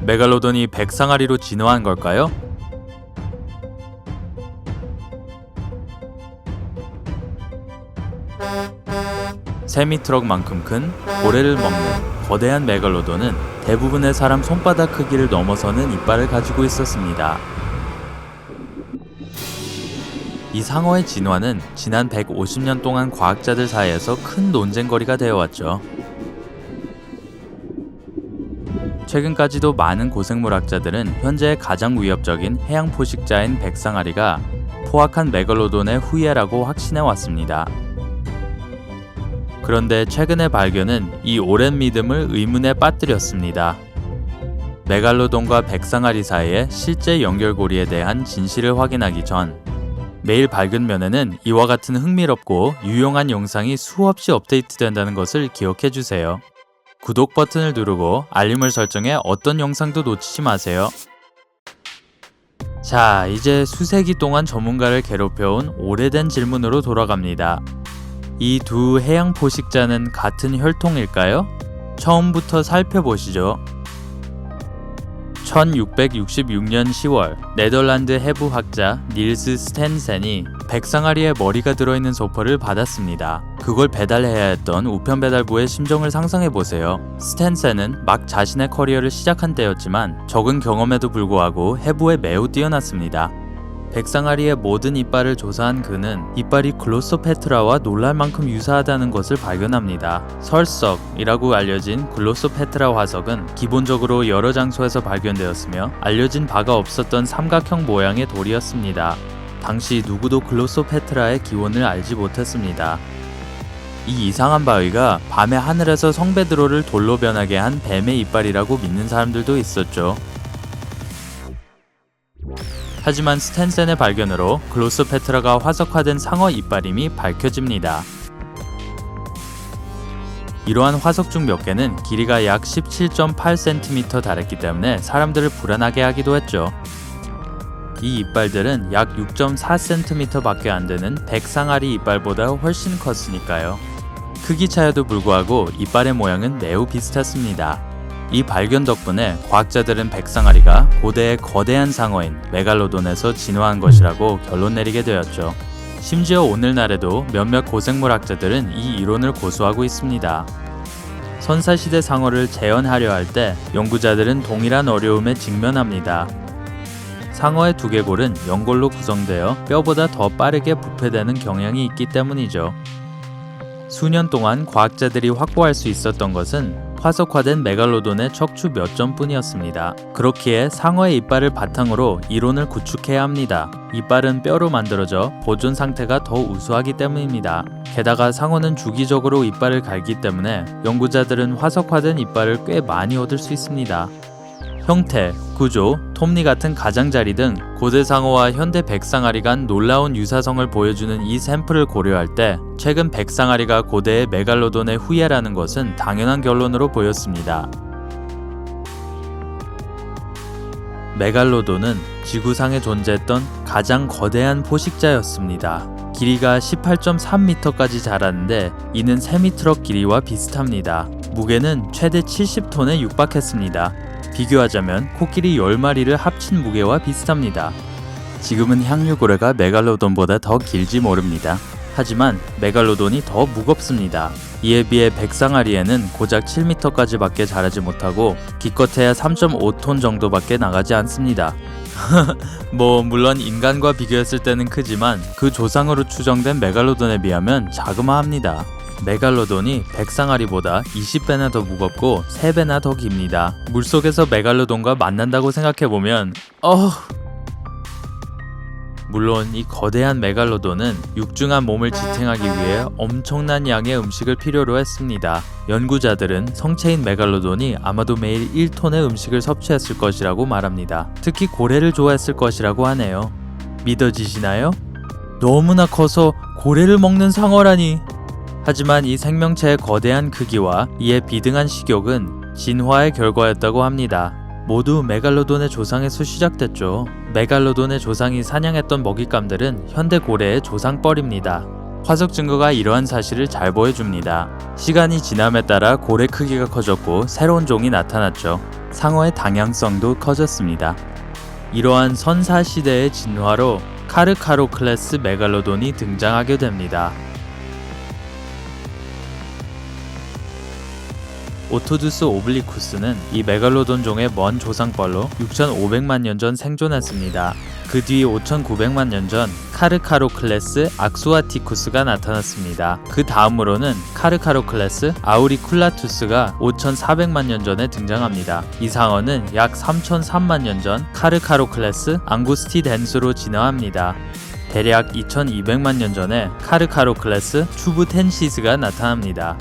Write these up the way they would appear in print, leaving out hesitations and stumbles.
메갈로돈이 백상아리로 진화한 걸까요? 세미트럭만큼 큰 고래를 먹는 거대한 메갈로돈은 대부분의 사람 손바닥 크기를 넘어서는 이빨을 가지고 있었습니다. 이 상어의 진화는 지난 150년 동안 과학자들 사이에서 큰 논쟁거리가 되어왔죠. 최근까지도 많은 고생물학자들은 현재 가장 위협적인 해양 포식자인 백상아리가 포악한 메갈로돈의 후예라고 확신해왔습니다. 그런데 최근의 발견은 이 오랜 믿음을 의문에 빠뜨렸습니다. 메갈로돈과 백상아리 사이의 실제 연결고리에 대한 진실을 확인하기 전 매일 발견면에는 이와 같은 흥미롭고 유용한 영상이 수없이 업데이트된다는 것을 기억해주세요. 구독 버튼을 누르고 알림을 설정해 어떤 영상도 놓치지 마세요. 자, 이제 수세기 동안 전문가를 괴롭혀온 오래된 질문으로 돌아갑니다. 이 두 해양 포식자는 같은 혈통일까요? 처음부터 살펴보시죠. 1666년 10월 네덜란드 해부학자 닐스 스텐센이 백상아리의 머리가 들어있는 소포를 받았습니다. 그걸 배달해야 했던 우편배달부의 심정을 상상해보세요. 스텐센은 막 자신의 커리어를 시작한 때였지만 적은 경험에도 불구하고 해부에 매우 뛰어났습니다. 백상아리의 모든 이빨을 조사한 그는 이빨이 글로소페트라와 놀랄 만큼 유사하다는 것을 발견합니다. 설석이라고 알려진 글로소페트라 화석은 기본적으로 여러 장소에서 발견되었으며 알려진 바가 없었던 삼각형 모양의 돌이었습니다. 당시 누구도 글로소페트라의 기원을 알지 못했습니다. 이 이상한 바위가 밤에 하늘에서 성베드로를 돌로 변하게 한 뱀의 이빨이라고 믿는 사람들도 있었죠. 하지만 스텐센의 발견으로 글로소페트라가 화석화된 상어 이빨임이 밝혀집니다. 이러한 화석 중 몇 개는 길이가 약 17.8cm 달했기 때문에 사람들을 불안하게 하기도 했죠. 이 이빨들은 약 6.4cm 밖에 안 되는 백상아리 이빨보다 훨씬 컸으니까요. 크기 차이에도 불구하고 이빨의 모양은 매우 비슷했습니다. 이 발견 덕분에 과학자들은 백상아리가 고대의 거대한 상어인 메갈로돈에서 진화한 것이라고 결론 내리게 되었죠. 심지어 오늘날에도 몇몇 고생물학자들은 이 이론을 고수하고 있습니다. 선사시대 상어를 재현하려 할 때 연구자들은 동일한 어려움에 직면합니다. 상어의 두개골은 연골로 구성되어 뼈보다 더 빠르게 부패되는 경향이 있기 때문이죠. 수년 동안 과학자들이 확보할 수 있었던 것은 화석화된 메갈로돈의 척추 몇 점뿐이었습니다. 그렇기에 상어의 이빨을 바탕으로 이론을 구축해야 합니다. 이빨은 뼈로 만들어져 보존 상태가 더 우수하기 때문입니다. 게다가 상어는 주기적으로 이빨을 갈기 때문에 연구자들은 화석화된 이빨을 꽤 많이 얻을 수 있습니다. 형태, 구조, 톱니 같은 가장자리 등 고대 상어와 현대 백상아리 간 놀라운 유사성을 보여주는 이 샘플을 고려할 때 최근 백상아리가 고대의 메갈로돈의 후예라는 것은 당연한 결론으로 보였습니다. 메갈로돈은 지구상에 존재했던 가장 거대한 포식자였습니다. 길이가 18.3m까지 자랐는데 이는 세미트럭 길이와 비슷합니다. 무게는 최대 70톤에 육박했습니다. 비교하자면 코끼리 10마리를 합친 무게와 비슷합니다. 지금은 향유고래가 메갈로돈보다 더 길지 모릅니다. 하지만 메갈로돈이 더 무겁습니다. 이에 비해 백상아리에는 고작 7m까지 밖에 자라지 못하고 기껏해야 3.5톤 정도밖에 나가지 않습니다. 물론 인간과 비교했을 때는 크지만 그 조상으로 추정된 메갈로돈에 비하면 자그마합니다. 메갈로돈이 백상아리보다 20배나 더 무겁고 3배나 더 깁니다. 물속에서 메갈로돈과 만난다고 생각해보면 물론 이 거대한 메갈로돈은 육중한 몸을 지탱하기 위해 엄청난 양의 음식을 필요로 했습니다. 연구자들은 성체인 메갈로돈이 아마도 매일 1톤의 음식을 섭취했을 것이라고 말합니다. 특히 고래를 좋아했을 것이라고 하네요. 믿어지시나요? 너무나 커서 고래를 먹는 상어라니. 하지만 이 생명체의 거대한 크기와 이에 비등한 식욕은 진화의 결과였다고 합니다. 모두 메갈로돈의 조상에서 시작됐죠. 메갈로돈의 조상이 사냥했던 먹잇감들은 현대 고래의 조상뻘입니다. 화석 증거가 이러한 사실을 잘 보여줍니다. 시간이 지남에 따라 고래 크기가 커졌고 새로운 종이 나타났죠. 상어의 다양성도 커졌습니다. 이러한 선사시대의 진화로 카르카로 클래스 메갈로돈이 등장하게 됩니다. 오토두스 오블리쿠스는 이 메갈로돈 종의 먼 조상벌로 6,500만 년 전 생존했습니다. 그 뒤 5,900만 년 전 카르카로 클래스 악수아티쿠스가 나타났습니다. 그 다음으로는 카르카로 클래스 아우리쿨라투스가 5,400만 년 전에 등장합니다. 이 상어는 약 3,003만 년 전 카르카로 클래스 앙구스티덴스로 진화합니다. 대략 2,200만 년 전에 카르카로 클래스 추브텐시스가 나타납니다.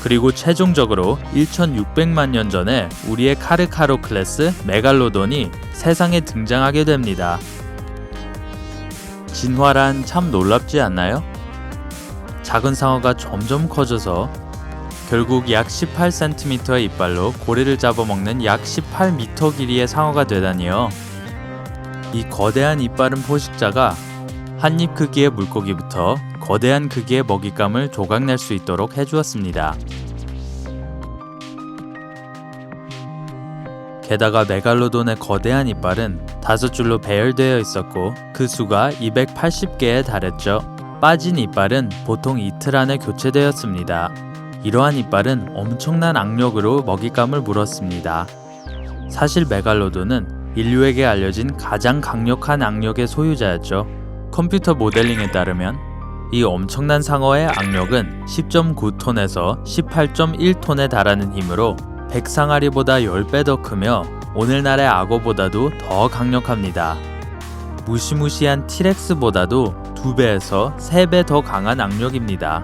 그리고 최종적으로 1600만 년 전에 우리의 카르카로 클래스 메갈로돈이 세상에 등장하게 됩니다. 진화란 참 놀랍지 않나요? 작은 상어가 점점 커져서 결국 약 18cm의 이빨로 고래를 잡아먹는 약 18m 길이의 상어가 되다니요. 이 거대한 이빨은 포식자가 한 입 크기의 물고기부터 거대한 크기의 먹잇감을 조각낼 수 있도록 해주었습니다. 게다가 메갈로돈의 거대한 이빨은 5줄로 배열되어 있었고 그 수가 280개에 달했죠. 빠진 이빨은 보통 이틀 안에 교체되었습니다. 이러한 이빨은 엄청난 악력으로 먹잇감을 물었습니다. 사실 메갈로돈은 인류에게 알려진 가장 강력한 악력의 소유자였죠. 컴퓨터 모델링에 따르면 이 엄청난 상어의 악력은 10.9톤에서 18.1톤에 달하는 힘으로 백상아리보다 10배 더 크며 오늘날의 악어보다도 더 강력합니다. 무시무시한 티렉스보다도 2배에서 3배 더 강한 악력입니다.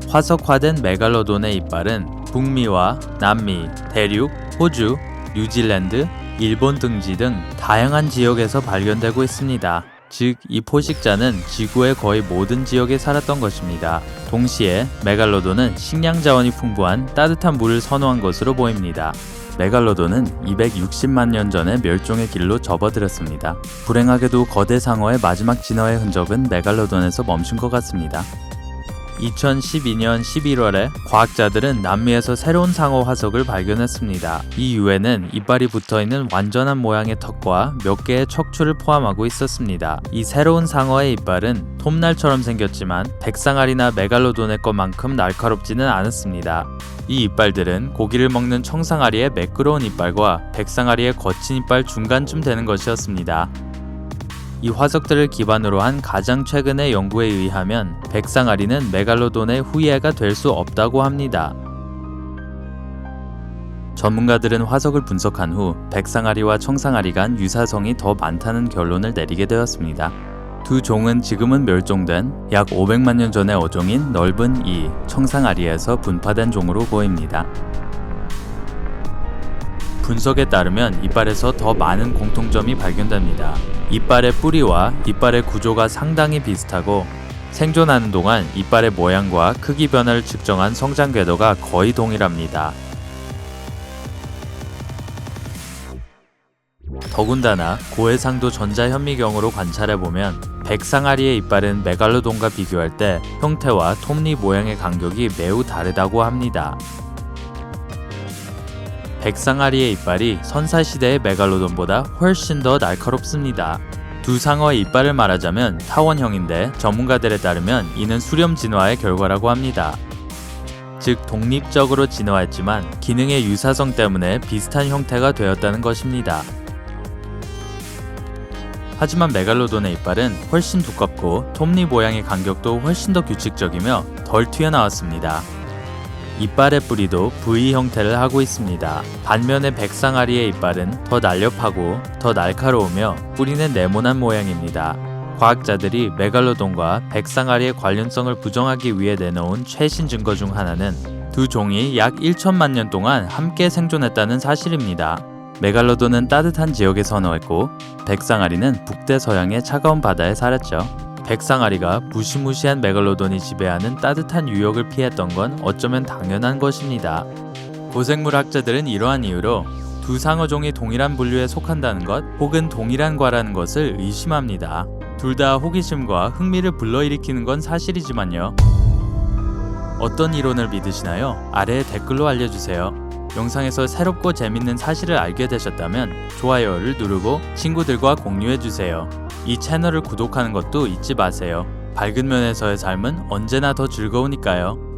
화석화된 메갈로돈의 이빨은 북미와 남미, 대륙, 호주, 뉴질랜드, 일본 등지 등 다양한 지역에서 발견되고 있습니다. 즉, 이 포식자는 지구의 거의 모든 지역에 살았던 것입니다. 동시에 메갈로돈은 식량 자원이 풍부한 따뜻한 물을 선호한 것으로 보입니다. 메갈로돈은 260만 년 전에 멸종의 길로 접어들었습니다. 불행하게도 거대 상어의 마지막 진화의 흔적은 메갈로돈에서 멈춘 것 같습니다. 2012년 11월에 과학자들은 남미에서 새로운 상어 화석을 발견했습니다. 이 유해는 이빨이 붙어있는 완전한 모양의 턱과 몇 개의 척추를 포함하고 있었습니다. 이 새로운 상어의 이빨은 톱날처럼 생겼지만 백상아리나 메갈로돈의 것만큼 날카롭지는 않았습니다. 이 이빨들은 고기를 먹는 청상아리의 매끄러운 이빨과 백상아리의 거친 이빨 중간쯤 되는 것이었습니다. 이 화석들을 기반으로 한 가장 최근의 연구에 의하면 백상아리는 메갈로돈의 후예가 될 수 없다고 합니다. 전문가들은 화석을 분석한 후 백상아리와 청상아리 간 유사성이 더 많다는 결론을 내리게 되었습니다. 두 종은 지금은 멸종된 약 500만 년 전의 어종인 넓은 이 청상아리에서 분파된 종으로 보입니다. 분석에 따르면 이빨에서 더 많은 공통점이 발견됩니다. 이빨의 뿌리와 이빨의 구조가 상당히 비슷하고 생존하는 동안 이빨의 모양과 크기 변화를 측정한 성장 궤도가 거의 동일합니다. 더군다나 고해상도 전자현미경으로 관찰해보면 백상아리의 이빨은 메갈로돈과 비교할 때 형태와 톱니 모양의 간격이 매우 다르다고 합니다. 백상아리의 이빨이 선사시대의 메갈로돈보다 훨씬 더 날카롭습니다. 두 상어의 이빨을 말하자면 타원형인데 전문가들에 따르면 이는 수렴 진화의 결과라고 합니다. 즉 독립적으로 진화했지만 기능의 유사성 때문에 비슷한 형태가 되었다는 것입니다. 하지만 메갈로돈의 이빨은 훨씬 두껍고 톱니 모양의 간격도 훨씬 더 규칙적이며 덜 튀어나왔습니다. 이빨의 뿌리도 V 형태를 하고 있습니다. 반면에 백상아리의 이빨은 더 날렵하고 더 날카로우며 뿌리는 네모난 모양입니다. 과학자들이 메갈로돈과 백상아리의 관련성을 부정하기 위해 내놓은 최신 증거 중 하나는 두 종이 약 1천만 년 동안 함께 생존했다는 사실입니다. 메갈로돈은 따뜻한 지역에 선호했고 백상아리는 북대서양의 차가운 바다에 살았죠. 백상아리가 무시무시한 메갈로돈이 지배하는 따뜻한 유역을 피했던 건 어쩌면 당연한 것입니다. 고생물 학자들은 이러한 이유로 두 상어종이 동일한 분류에 속한다는 것 혹은 동일한 과라는 것을 의심합니다. 둘 다 호기심과 흥미를 불러일으키는 건 사실이지만요. 어떤 이론을 믿으시나요? 아래에 댓글로 알려주세요. 영상에서 새롭고 재밌는 사실을 알게 되셨다면 좋아요를 누르고 친구들과 공유해주세요. 이 채널을 구독하는 것도 잊지 마세요. 밝은 면에서의 삶은 언제나 더 즐거우니까요.